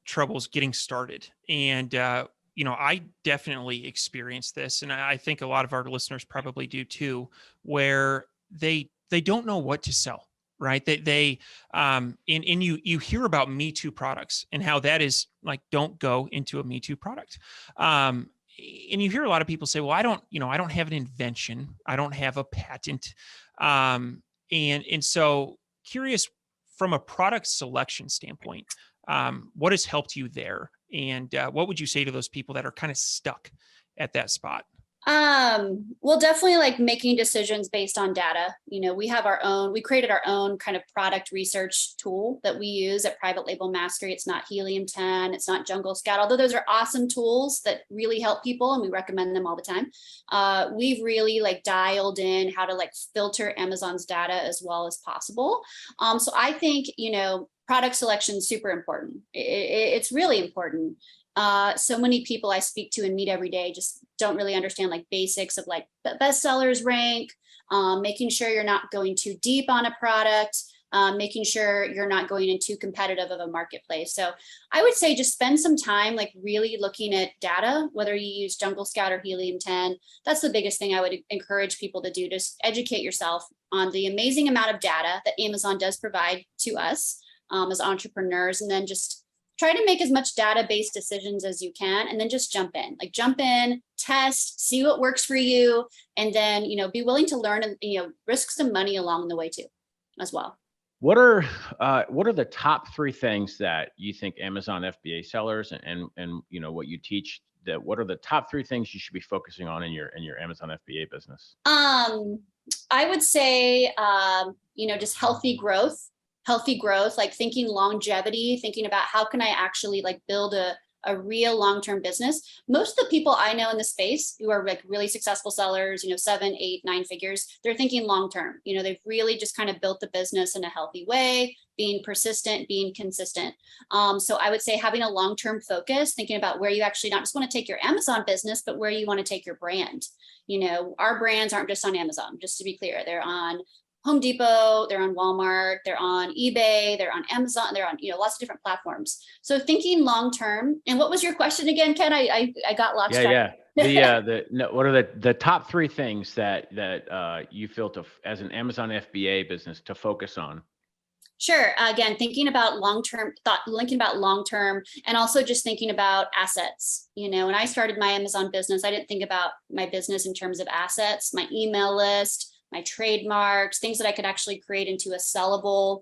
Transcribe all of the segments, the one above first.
troubles getting started. And, I definitely experienced this. And I think a lot of our listeners probably do too, where they don't know what to sell. Right. And you hear about Me Too products and how that is like, don't go into a Me Too product. Um, and you hear a lot of people say, well, I don't have an invention. I don't have a patent. And so curious from a product selection standpoint, what has helped you there? And what would you say to those people that are kind of stuck at that spot? Well, definitely like making decisions based on data. We created our own kind of product research tool that we use at Private Label Mastery. It's not Helium 10, it's not Jungle Scout, although those are awesome tools that really help people and we recommend them all the time. We've really like dialed in how to like filter Amazon's data as well as possible. So I think, product selection is super important. It's really important. So many people I speak to and meet every day just don't really understand like basics of like bestsellers rank, making sure you're not going too deep on a product, making sure you're not going in too competitive of a marketplace. So I would say just spend some time like really looking at data, whether you use Jungle Scout or Helium 10. That's the biggest thing I would encourage people to do. Just educate yourself on the amazing amount of data that Amazon does provide to us as entrepreneurs, and then just try to make as much data-based decisions as you can, and then just jump in, test, see what works for you, and then, be willing to learn and, risk some money along the way too, as well. What are the top three things that you think Amazon FBA sellers and what you teach, that what are the top three things you should be focusing on in your Amazon FBA business? I would say, just healthy growth, like thinking longevity, thinking about how can I actually like build a real long-term business. Most of the people I know in the space who are like really successful sellers, 7, 8, 9 figures, they're thinking long-term. They've really just kind of built the business in a healthy way, being persistent, being consistent. So I would say having a long-term focus, thinking about where you actually not just want to take your Amazon business, but where you want to take your brand. Our brands aren't just on Amazon, just to be clear. They're on Home Depot, they're on Walmart, they're on eBay, they're on Amazon, they're on lots of different platforms. So thinking long term. And what was your question again, Ken? I got lost track. What are the top three things that you feel as an Amazon FBA business to focus on? Sure. Again, thinking about long-term, and also just thinking about assets. When I started my Amazon business, I didn't think about my business in terms of assets, my email list, my trademarks, things that I could actually create into a sellable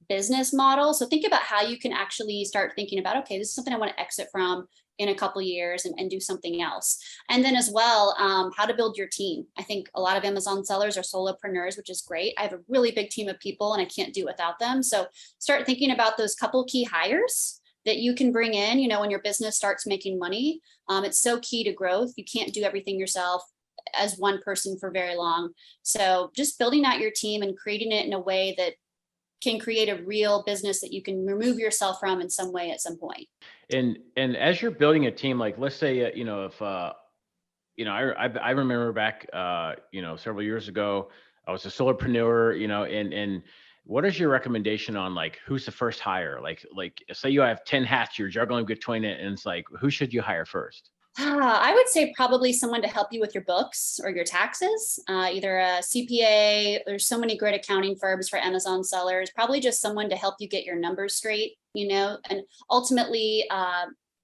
business model. So think about how you can actually start thinking about, okay, this is something I want to exit from in a couple of years and do something else. And then as well, how to build your team. I think a lot of Amazon sellers are solopreneurs, which is great. I have a really big team of people and I can't do without them. So start thinking about those couple key hires that you can bring in, when your business starts making money. It's so key to growth. You can't do everything yourself as one person for very long. So just building out your team and creating it in a way that can create a real business that you can remove yourself from in some way at some point. And as you're building a team, like let's say, if I remember back, several years ago, I was a solopreneur, and what is your recommendation on like who's the first hire? Like say you have 10 hats, you're juggling between it, and it's like who should you hire first? I would say probably someone to help you with your books or your taxes, either a CPA. There's so many great accounting firms for Amazon sellers, probably just someone to help you get your numbers straight, and ultimately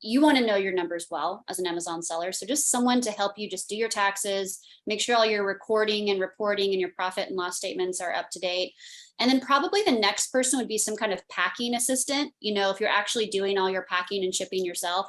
you want to know your numbers well as an Amazon seller. So just someone to help you just do your taxes, make sure all your recording and reporting and your profit and loss statements are up to date. And then probably the next person would be some kind of packing assistant. If you're actually doing all your packing and shipping yourself,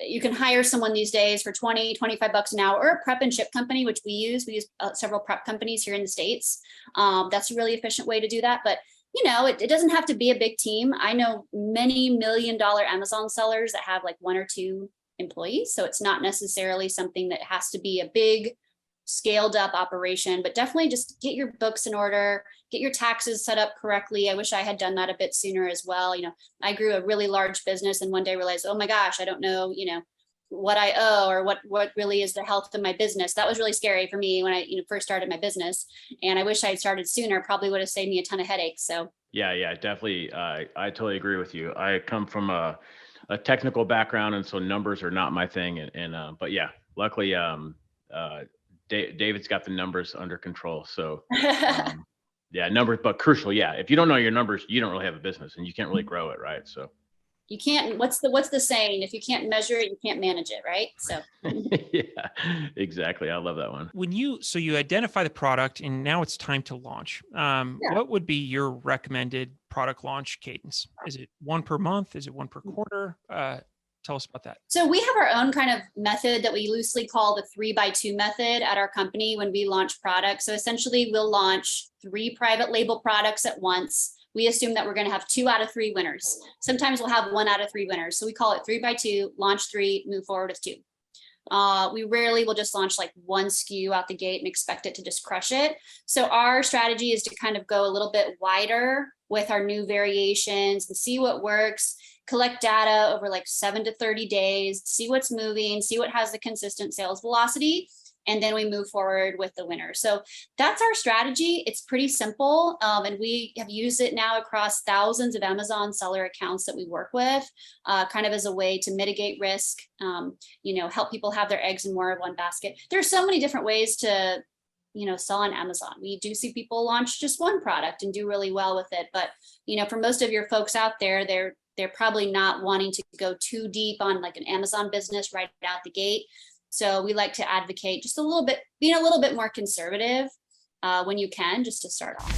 you can hire someone these days for $20, $25 an hour, or a prep and ship company, which we use several prep companies here in the States. That's a really efficient way to do that. But, it doesn't have to be a big team. I know many $1 million Amazon sellers that have like 1 or 2 employees. So it's not necessarily something that has to be a big scaled up operation, but definitely just get your books in order, get your taxes set up correctly. I wish I had done that a bit sooner as well. I grew a really large business and one day realized, oh my gosh, I don't know, what I owe or what really is the health of my business. That was really scary for me when I first started my business, and I wish I had started sooner. Probably would have saved me a ton of headaches. So yeah, definitely. I totally agree with you. I come from a a technical background, and so numbers are not my thing. But yeah, luckily, David's got the numbers under control. So yeah, numbers, but crucial. Yeah, if you don't know your numbers, you don't really have a business, and you can't really grow it, right? So you can't, what's the saying? If you can't measure it, you can't manage it, right? So yeah, exactly. I love that one. So you identify the product and now it's time to launch. Yeah. What would be your recommended product launch cadence? Is it one per month? Is it one per quarter? Tell us about that. So we have our own kind of method that we loosely call the 3x2 method at our company when we launch products. So essentially we'll launch 3 private label products at once. We assume that we're going to have 2 out of 3 winners. Sometimes we'll have 1 out of 3 winners. So we call it 3x2, launch 3, move forward with 2. We rarely will just launch like 1 SKU out the gate and expect it to just crush it. So our strategy is to kind of go a little bit wider with our new variations and see what works, collect data over like 7 to 30 days, see what's moving, see what has the consistent sales velocity, and then we move forward with the winner. So that's our strategy. It's pretty simple. And we have used it now across thousands of Amazon seller accounts that we work with, kind of as a way to mitigate risk, help people have their eggs in more of one basket. There's so many different ways to, sell on Amazon. We do see people launch just one product and do really well with it. But, for most of your folks out there, they're probably not wanting to go too deep on like an Amazon business right out the gate. So we like to advocate just a little bit, being a little bit more conservative when you can, just to start off.